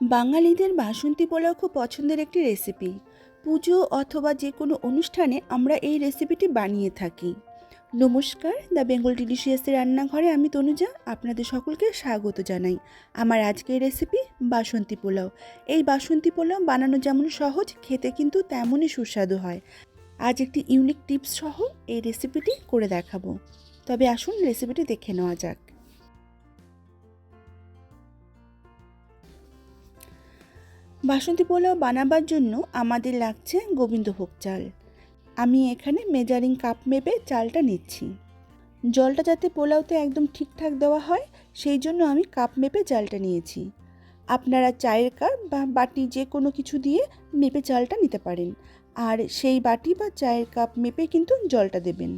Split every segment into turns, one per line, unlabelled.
বাঙালিদের বাসন্তী পোলাও খুব পছন্দের একটি রেসিপি। পুজো অথবা যে কোনো অনুষ্ঠানে আমরা এই রেসিপিটি বানিয়ে থাকি। নমস্কার, দ্য বেঙ্গল ডিলিশিয়াসের রান্নাঘরে আমি তনুজা আপনাদের সকলকে স্বাগত জানাই। আমার আজকের রেসিপি বাসন্তী পোলাও। এই বাসন্তী পোলাও বানানো যেমন সহজ, খেতে কিন্তু তেমনই সুস্বাদু হয়। আজ একটি ইউনিক টিপস সহ এই রেসিপিটি করে দেখাবো। তবে আসুন রেসিপিটি দেখে নেওয়া যাক। বাসন্তী পোলাও বানাবার জন্য আমাদের লাগছে গোবিন্দভোগ চাল। আমি এখানে মেজারিং কাপ মেপে চালটা নিচ্ছি। জলটা যাতে পোলাওতে একদম ঠিকঠাক দেওয়া হয় সেই জন্য আমি কাপ মেপে চালটা নিয়েছি। আপনারা চায়ের কাপ বা বাটি যে কোনো কিছু দিয়ে মেপে চালটা নিতে পারেন, আর সেই বাটি বা চায়ের কাপ মেপে কিন্তু জলটা দেবেন।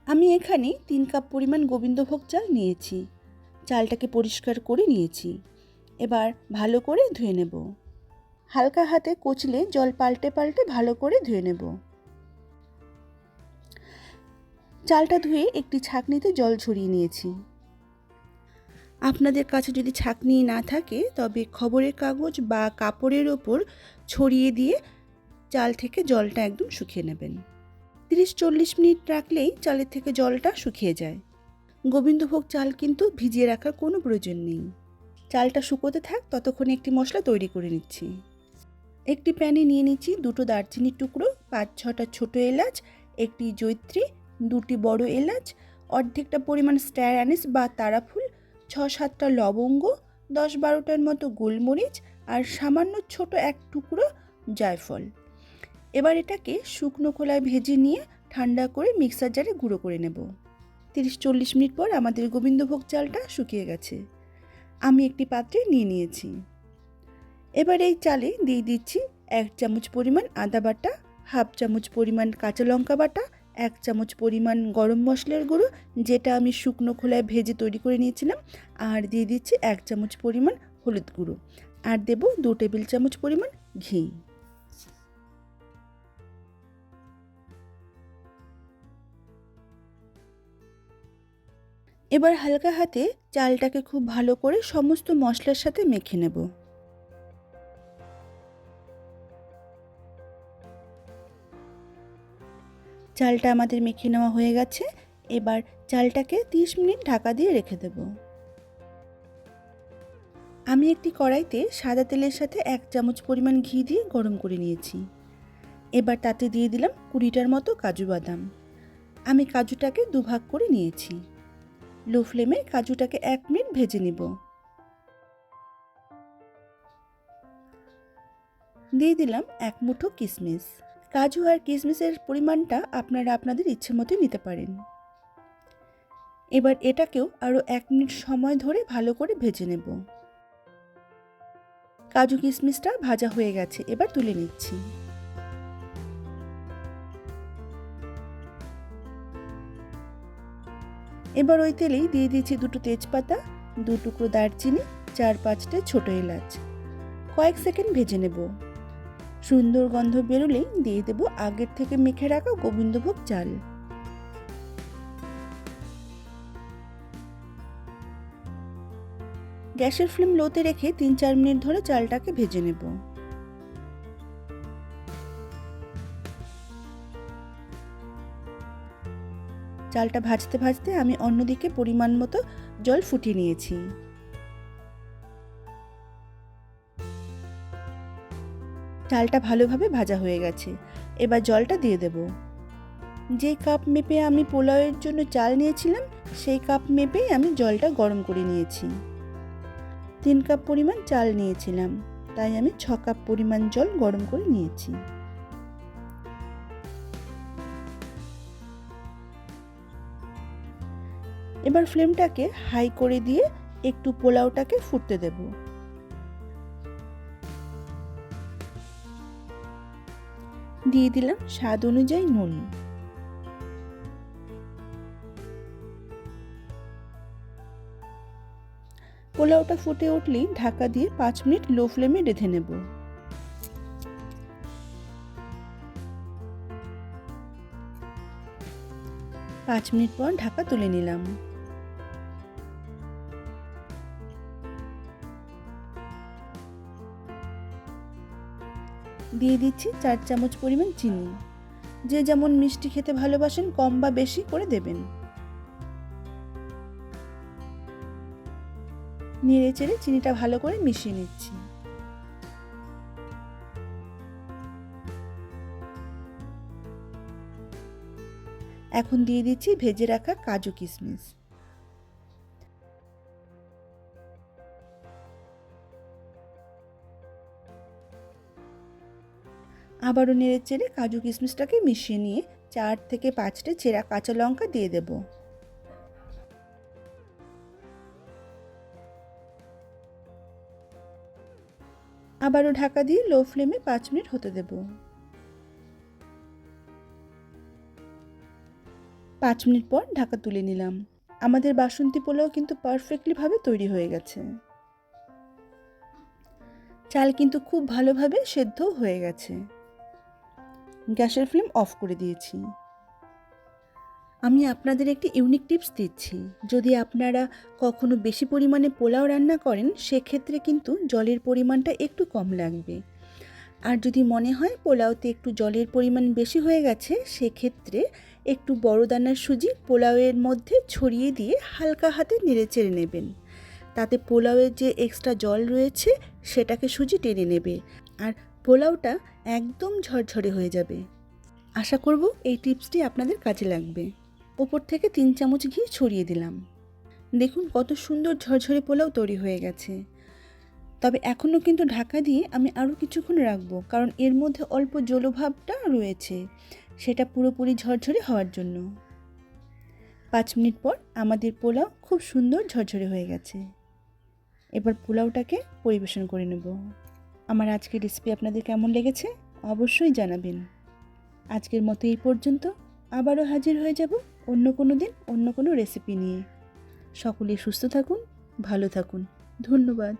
আমি এখানে 3 কাপ পরিমাণ গোবিন্দভোগ চাল নিয়েছি। চালটাকে পরিষ্কার করে নিয়েছি। এবার ভালো করে ধুয়ে নেব। হালকা হাতে কচলে জল পাল্টে পাল্টে ভালো করে ধুয়ে নেব। চালটা ধুয়ে একটি ছাঁকনিতে জল ঝরিয়ে নিয়েছি। আপনাদের কাছে যদি ছাঁকনি না থাকে তবে খবরের কাগজ বা কাপড়ের ওপর ছড়িয়ে দিয়ে চাল থেকে জলটা একদম শুকিয়ে নেবেন। 30-40 মিনিট রাখলেই চালের থেকে জলটা শুকিয়ে যায়। গোবিন্দভোগ চাল কিন্তু ভিজিয়ে রাখার কোনো প্রয়োজন নেই। চালটা শুকোতে থাক, ততক্ষণে একটি মশলা তৈরি করে নিচ্ছি। একটি প্যানে নিয়ে নিচ্ছি 2টো দারচিনির টুকরো, 5-6টা ছোটো এলাচ, একটি জয়িত্রী, 2টি বড় এলাচ, অর্ধেকটা পরিমাণ স্টার অ্যানিস বা তারাফুল, 6-7টা লবঙ্গ, 10-12টার মতো গোলমরিচ আর সামান্য ছোট এক টুকরো জায়ফল। এবার এটাকে শুকনো খোলায় ভেজে নিয়ে ঠান্ডা করে মিক্সার জারে গুঁড়ো করে নেব। 30-40 মিনিট পর আমাদের গোবিন্দভোগ চালটা শুকিয়ে গেছে। আমি একটি পাত্রে নিয়ে নিয়েছি। এবার এই চালে দিয়ে দিচ্ছি 1 চামচ পরিমাণ আদা বাটা, 1/2 চামচ পরিমাণ কাঁচা লঙ্কা বাটা, 1 চামচ পরিমাণ গরম মশলার গুঁড়ো যেটা আমি শুকনো খোলায় ভেজে তৈরি করে নিয়েছিলাম, আর দিয়ে দিচ্ছি 1 চামচ পরিমাণ হলুদ গুঁড়ো, আর দেব 2 টেবিল চামচ পরিমাণ ঘি। এবার হালকা হাতে চালটাকে খুব ভালো করে সমস্ত মশলার সাথে মেখে নেব। চালটা আমাদের মেখে নেওয়া হয়ে গেছে। এবার চালটাকে 30 মিনিট ঢাকা দিয়ে রেখে দেব। আমি একটি কড়াইতে সাদা তেলের সাথে 1 চামচ পরিমাণ ঘি দিয়ে গরম করে নিয়েছি। এবার তাতে দিয়ে দিলাম 20টার মতো কাজু বাদাম। আমি কাজুটাকে দুভাগ করে নিয়েছি। লো ফ্লেমে কাজুটাকে 1 মিনিট ভেজে নেব। দিয়ে দিলাম 1 মুঠো কিশমিশ। কাজু আর কিশমিশের পরিমাণটা আপনারা আপনাদের ইচ্ছে মতো নিতে পারেন। এবার এটাকেও আরও 1 মিনিট সময় ধরে ভালো করে ভেজে নেব। কাজু কিশমিশটা ভাজা হয়ে গেছে, এবার তুলে নিচ্ছি। এবার ওই তেলেই দিয়ে দিচ্ছি 2টো তেজপাতা, 2 টুকরো দারচিনি, 4-5টে ছোট এলাচ। কয়েক সেকেন্ড ভেজে নেব। সুন্দর গন্ধ বেরোলেই দিয়ে দেব আগের থেকে মেখে রাখা গোবিন্দভোগ চাল। গ্যাসের ফ্লেম লোতে রেখে 3-4 মিনিট ধরে চালটাকে ভেজে নেব। চালটা ভাজতে ভাজতে আমি অন্যদিকে পরিমাণ মতো জল ফুটিয়ে নিয়েছি। চালটা ভালোভাবে ভাজা হয়ে গেছে। এবার জলটা দিয়ে দেব। যেই কাপ মেপে আমি পোলাওয়ের জন্য চাল নিয়েছিলাম সেই কাপ মেপেই আমি জলটা গরম করে নিয়েছি। 3 কাপ পরিমাণ চাল নিয়েছিলাম, তাই আমি 6 কাপ পরিমাণ জল গরম করে নিয়েছি। এবার ফ্লেমটাকে হাই করে দিয়ে একটু পোলাওটাকে ফুটতে দেব। দিয়ে দিলাম স্বাদ অনুযায়ী নুন। পোলাওটা ফুটে উঠলেই ঢাকা দিয়ে 5 মিনিট লো ফ্লেমে রেঁধে নেব। 5 মিনিট পর ঢাকা তুলে নিলাম। দিয়ে দিচ্ছি 4 চামচ পরিমাণ চিনি। যে যেমন মিষ্টি খেতে ভালোবাসেন কম বা বেশি করে দেবেন। নেড়ে চেড়ে চিনিটা ভালো করে মিশিয়ে নিচ্ছি। এখন দিয়ে দিচ্ছি ভেজে রাখা কাজু কিশমিশ। আবারও নেড়ে চেড়ে কাজু কিশমিশটাকে মিশিয়ে নিয়ে 4 থেকে 5টে চেরা কাঁচা লঙ্কা দিয়ে দেব। আবারও ঢাকা দিয়ে লো ফ্লেমে 5 মিনিট হতে দেব। 5 মিনিট পর ঢাকা তুলে নিলাম। আমাদের বাসন্তী পোলাও কিন্তু পারফেক্টলি ভাবে তৈরি হয়ে গেছে। চাল কিন্তু খুব ভালোভাবে সেদ্ধ হয়ে গেছে। গ্যাসের ফ্লেম অফ করে দিয়েছি। আমি আপনাদের একটি ইউনিক টিপস দিচ্ছি। যদি আপনারা কখনো বেশি পরিমাণে পোলাও রান্না করেন সেক্ষেত্রে কিন্তু জলের পরিমাণটা একটু কম লাগবে। আর যদি মনে হয় পোলাওতে একটু জলের পরিমাণ বেশি হয়ে গেছে সেক্ষেত্রে একটু বড় দানার সুজি পোলাওয়ের মধ্যে ছড়িয়ে দিয়ে হালকা হাতে নেড়ে চেড়ে নেবেন। তাতে পোলাওয়ের যে এক্সট্রা জল রয়েছে সেটাকে সুজি টেনে নেবে আর পোলাওটা একদম ঝরঝরে হয়ে যাবে। আশা করব এই টিপসটি আপনাদের কাজে লাগবে। ওপর থেকে 3 চামচ ঘি ছড়িয়ে দিলাম। দেখুন কত সুন্দর ঝরঝরে পোলাও তৈরি হয়ে গেছে। তবে এখনও কিন্তু ঢাকা দিয়ে আমি আরও কিছুক্ষণ রাখবো, কারণ এর মধ্যে অল্প জলভাবটা রয়েছে, সেটা পুরোপুরি ঝরঝরে হওয়ার জন্য। 5 মিনিট পর আমাদের পোলাও খুব সুন্দর ঝরঝরে হয়ে গেছে। এবার পোলাওটাকে পরিবেশন করে নেব। আমার আজকের রেসিপি আপনাদের কেমন লেগেছে অবশ্যই জানাবেন। আজকের মতো এই পর্যন্ত। আবারও হাজির হয়ে যাব অন্য কোনো দিন অন্য কোনো রেসিপি নিয়ে। সকলে সুস্থ থাকুন, ভালো থাকুন। ধন্যবাদ।